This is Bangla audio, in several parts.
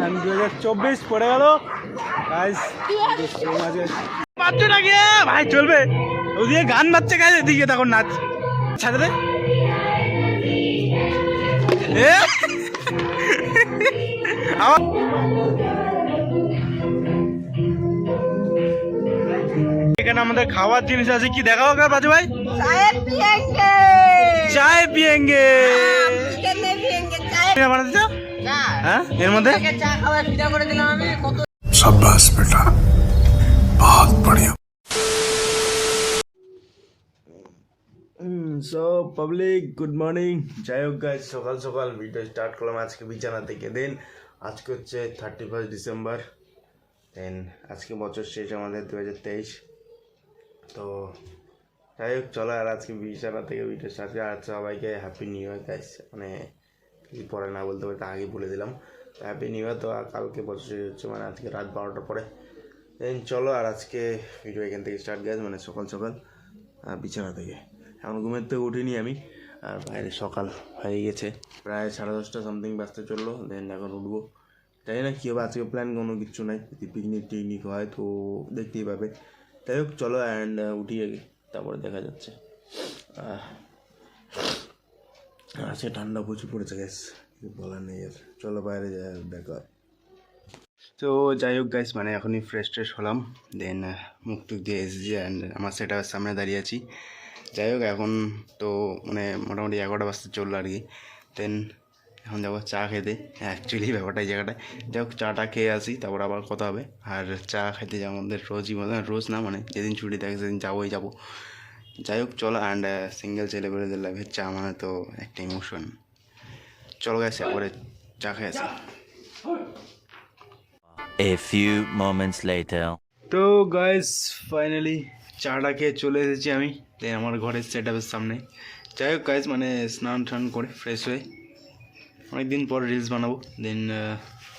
and 2024 পড়ে গেল গাইস। বাচ্চা নাকি ভাই চলবে, ওদিকে গান বাজছে গাইস, এদিকে তখন নাচ ছাড়ে দে। এখানে আমাদের খাওয়ার জিনিস আছে, কি দেখাও গা বাজু ভাই? চায় পিয়েঙ্গে বানাতে চাও? হ্যাঁ, এর মধ্যে शाबाश बेटा, बहुत बढ़िया। So public good morning. যাই হোক গাইজ, সকাল সকাল ভিডিও স্টার্ট করলাম আজকে বিছানা থেকে। দেন আজকে হচ্ছে 31 ডিসেম্বর। দেন আজকে বছর শেষ আমাদের 2023। তো যাই হোক চলো, আর আজকে বিছানা থেকে ভিডিও স্টার্ট করে। আর সবাইকে হ্যাপি নিউ ইয়ার গাইজ। মানে কি পরে না বলতে পারি, তা আগে বলে দিলাম। তো হ্যাপি নিউ ইয়ার। তো কালকে বছর শেষ হচ্ছে, মানে আজকে রাত 12টার পরে। দেন চলো, আর আজকে ভিডিও এখান থেকে স্টার্ট গাইজ, মানে সকাল সকাল বিছানা থেকে। এখন ঘুমের থেকে উঠিনি আমি, আর বাইরে সকাল হয়ে গেছে, প্রায় 10:30 সামথিং বাজতে চললো। দেন এখন উঠবো, জানি না কী হবে আজকে, প্ল্যান কোনো কিচ্ছু নাই। যদি পিকনিক টিকনিক হয় তো দেখতেই পাবে। যাই হোক চলো, অ্যান্ড উঠি আগে, তারপরে দেখা যাচ্ছে। আজকে ঠান্ডা প্রচুর পড়েছে গ্যাস, বলার নেই আর। চলো বাইরে যাই, দেখা। তো যাই হোক গাইস, মানে এখনই ফ্রেশ ট্রেশ হলাম। দেন মুখ টুক দিয়ে এসেছি, অ্যান্ড আমার সেটার সামনে দাঁড়িয়ে আছি। যাই হোক এখন তো মানে মোটামুটি 11টা বাজতে চললো আর কি। দেন এখন যাবো চা খেতে। অ্যাকচুয়ালি ব্যাপারটা এই জায়গাটায়। যাই হোক চাটা খেয়ে আসি, তারপর আবার কথা হবে। আর চা খেতে যাবো আমাদের রোজই, রোজ না, মানে যেদিন ছুটি থাকে সেদিন যাবোই যাবো। যাই হোক চলো, অ্যান্ড সিঙ্গেল ছেলেবেলেদের লাইফের চা মানে তো একটা ইমোশন। চলো গাইস, একবারে চা খেয়ে আসি। A few moments later. তো গাইস ফাইনালি চাটা খেয়ে চলে এসেছি আমি আমার ঘরের সেট আপের সামনে। যাই হোক গাইস, মানে স্নান টান করে ফ্রেশ হয়ে অনেক দিন পর রিলস বানাবো। দেন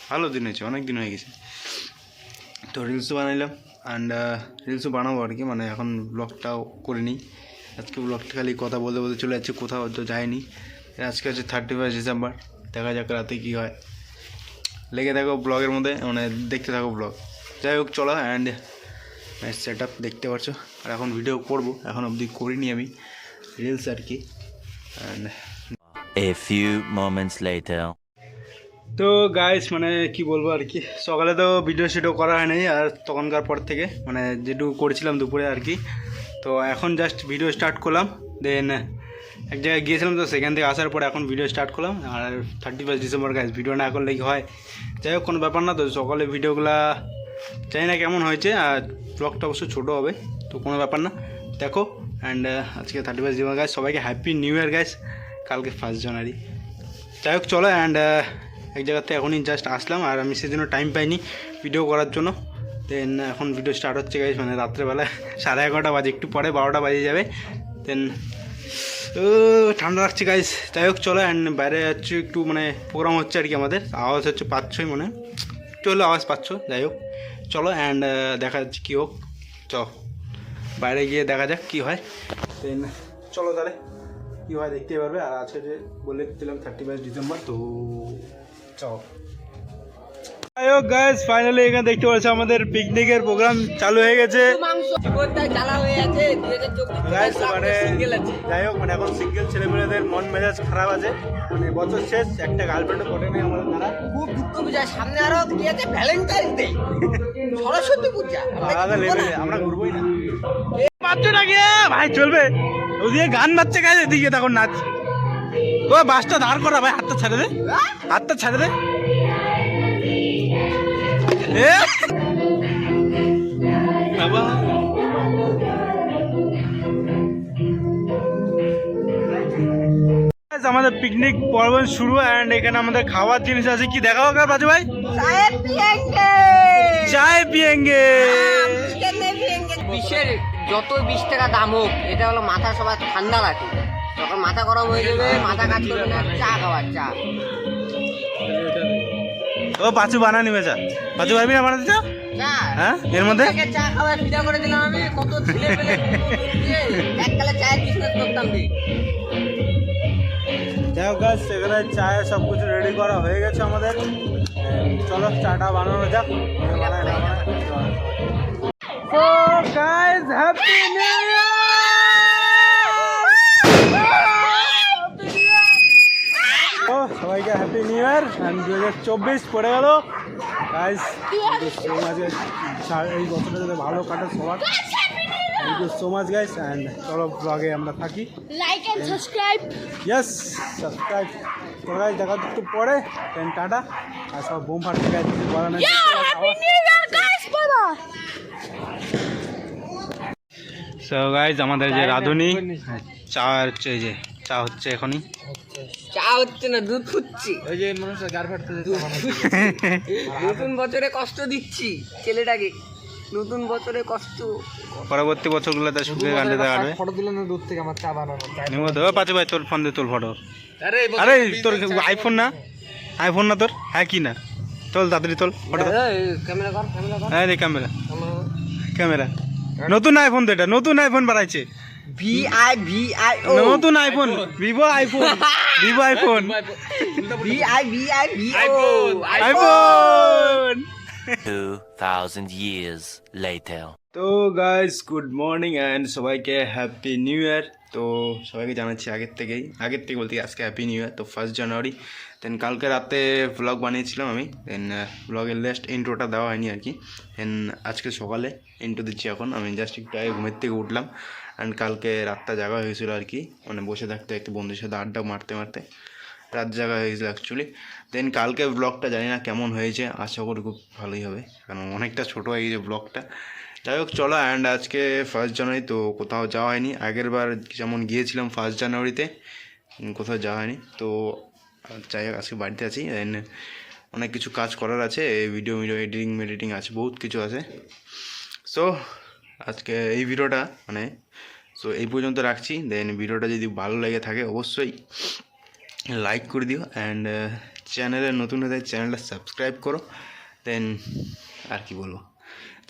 ভালো দিন হয়েছে, অনেক দিন হয়ে গেছে। তো রিলসও বানাইলাম, অ্যান্ড রিলসও বানাবো আর কি। মানে এখন ব্লগটাও করে নিই। আজকে ব্লগটা খালি কথা বলতে বলতে চলে যাচ্ছে, কোথাও তো যায়নি। আজকে হচ্ছে 31 ডিসেম্বর। দেখা যাক রাতে কী হয়। লেগে থাকো ব্লগের মধ্যে, মানে দেখতে থাকো ব্লগ। যাই হোক চলো, অ্যান্ড সেট আপ দেখতে পাচ্ছ। আর এখন ভিডিও করব, এখন অবধি করিনি আমি রিলস আর কি। And A few moments later. তো গাইস, মানে কি বলবো আর কি, সকালে তো ভিডিও শিডিও করা হয় নাই, আর তখনকার পর থেকে মানে যেটুকু করেছিলাম দুপুরে আর কি। তো এখন জাস্ট ভিডিও স্টার্ট করলাম। দেন এক জায়গায় গিয়েছিলাম, তো সেখান থেকে আসার পরে এখন ভিডিও স্টার্ট করলাম। আর 31 ডিসেম্বর গাইস, ভিডিও না করলে কি হয়? যাই হোক কোনো ব্যাপার না। তো সকালে ভিডিওগুলা জানি না কেমন হয়েছে, আর ব্লগটা অবশ্য ছোটো হবে, তো কোনো ব্যাপার না, দেখো। অ্যান্ড আজকে 31 ডিসেম্বর গাইস, সবাইকে হ্যাপি নিউ ইয়ার গাইস। কালকে 1 জানুয়ারি। যাই হোক চলো, অ্যান্ড এক জায়গাতে এখনই জাস্ট আসলাম, আর আমি সেজন্য টাইম পাইনি ভিডিও করার জন্য। দেন এখন ভিডিও স্টার্ট হচ্ছে গাইস, মানে রাত্রেবেলা 11:30 বাজে, একটু পরে 12টা বাজে যাবে। দেন ঠান্ডা লাগছে গাইস। যাই হোক চলো, অ্যান্ড বাইরে হচ্ছে একটু মানে প্রোগ্রাম হচ্ছে আর কি আমাদের। আওয়াজ হচ্ছে পাচ্ছই, মনে একটু হলেও আওয়াজ পাচ্ছ। যাই হোক চলো, অ্যান্ড দেখা যাচ্ছে কী হোক। বাইরে গিয়ে দেখা যাক কী হয়। দেন চলো তাহলে, কী হয় দেখতেই পারবে। আর আজকে যে বলে দিলাম 31 ডিসেম্বর, তো চলো। যাই হোক গাইস, ফাইনালি এখানে দেখতে পাচ্ছি আমাদের পিকনিকের প্রোগ্রাম চালু হয়ে গেছে। যাই হোক, মানে এখন সিঙ্গেল ছেলেমেয়েদের মন মেজাজ খারাপ আছে, মানে বছর শেষ, একটা গার্লফ্রেন্ডও পড়ে নেই আমাদের দ্বারা। খুব দুঃখ বুঝায়, সামনে আরো কি আছে, ভ্যালেন্টাইন্স ডে, সরস্বতী পূজা, আমরা ঘুরবোই না। বাচ্চা নাকি ভাই চলবে, ওদিকে গান বাজছে গাইছে, এদিকে তখন নাচ। ও বাসটা দাঁড় করা ভাই, হাতটা ছেড়ে দে, হাতটা ছেড়ে দে। আমাদের পিকনিক পর্ব শুরু, অ্যান্ড এখানে আমাদের খাওয়ার জিনিস আছে, কি দেখাও গা বাজু ভাই? চায় পিয়েঙ্গে। বিশ্বের যত 20 টাকা দাম হোক, এটা হলো মাথা সবার ঠান্ডা লাগে। যখন মাথা গরম হয়ে যাবে, মাথা কাজ করবে না, চা খাওয়ার চা। ও পাঁচু বানা নিবে চা, পাঁচু ভাবি না বানাতে চা? হ্যাঁ, এর মধ্যে চা খাওয়ার ফিদা করে দিলাম আমি। কত ছেলে পেলে এককালে চায়ের বিজনেস করতাম। যাই হোক গাছ, সেখানে চায় সব কিছু রেডি করা হয়ে গেছে আমাদের। চলো চাটা বানানো যাক। So guys, happy new year! তো সবাইকে হ্যাপি নিউ ইয়ার অ্যান্ড 2024 পড়ে গেল গাইস। সো মাচ এই বছরটা যাতে ভালো কাটে সবার। Thank you so much guys and চলো ব্লগে আমরা থাকি। Like and subscribe. Yes subscribe. তো গাইস দেখা একটু পরে দেন টাটা। আর সব বোম ফাটতে গাইস কিছু বলা নেই। হ্যাপি নিউ ইয়ার গাইস বাবা। সো গাইস আমাদের যে রাঁধুনি চা হচ্ছে, এই যে চা হচ্ছে এখনই। চা হচ্ছে না, দুধ ফুটছি। ওই যে মানুষের গার ফাটতে নতুন বছরে কষ্ট দিচ্ছি ছেলেটাকে, নতুন বছরে কষ্ট। পরবর্তী বছরগুলোতে সুখে কাটতে থাকবে। ফটো তুলে না দূর থেকে আমার চা বানানো। নিমো তো পাঁচে ভাই তোর ফোন দে, তোর ফটো। আরে তোর আইফোন না, আইফোন না তোর? হ্যাঁ কি না, তোল তাড়াতাড়ি তোল ফটো। ক্যামেরা কর, ক্যামেরা কর। হ্যাঁ রে ক্যামেরা, ক্যামেরা। নতুন আইফোন তো, এটা নতুন আইফোন বাড়াইছে। VIVIO নতুন iPhone, Vivo iPhone, Vivo iPhone, iPhone. 2000 years later. তো গাইস গুড মর্নিং অ্যান্ড সবাইকে হ্যাপি নিউ ইয়ার। তো সবাইকে জানাচ্ছি আগের থেকে বলতে আজকে হ্যাপি নিউ ইয়ার। তো 1 জানুয়ারি। দেন কালকে রাতে ব্লগ বানিয়েছিলাম আমি, দেন ব্লগের লাস্ট ইন্ট্রোটা দেওয়া হয়নি আর কি। দেন আজকে সকালে ইন্ট্রো দিচ্ছি এখন। আমি জাস্ট একটু আগে ঘুমের থেকে উঠলাম অ্যান্ড কালকে রাতটা জাগা হয়েছিল আর কি, মানে বসে থাকতে একটু বন্ধুর সাথে আড্ডা মারতে মারতে রাত জাগা হয়েছিল অ্যাকচুয়ালি। দেন কালকে ব্লগটা জানি না কেমন হয়েছে, আশা করি খুব ভালোই হবে, কারণ অনেকটা ছোটো হয়ে গেছে ব্লগটা। যাই হোক চলো, অ্যান্ড আজকে 1 জানুয়ারি তো কোথাও যাওয়া হয়নি। আগের বার যেমন গিয়েছিলাম 1 জানুয়ারিতে, কোথাও যাওয়া হয়নি। তো যাই হোক আজকে বাড়িতে আছি। দেন অনেক কিছু কাজ করার আছে, ভিডিও এডিটিং আছে, বহুত কিছু আছে। সো আজকে এই ভিডিওটা এই পর্যন্ত রাখছি। দেন ভিডিওটা যদি ভালো লেগে থাকে অবশ্যই লাইক করে দিও অ্যান্ড চ্যানেলে নতুন হয়ে চ্যানেলটা সাবস্ক্রাইব করো। দেন আর কি বলবো,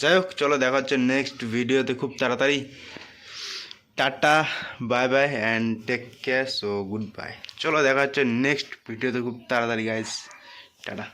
যাই হোক চলো দেখা হচ্ছে নেক্সট ভিডিওতে খুব তাড়াতাড়ি। Tata, bye bye and take care. So good bye. চলো দেখা হচ্ছে নেক্সট ভিডিওতে খুব তাড়াতাড়ি গাইস, টাটা।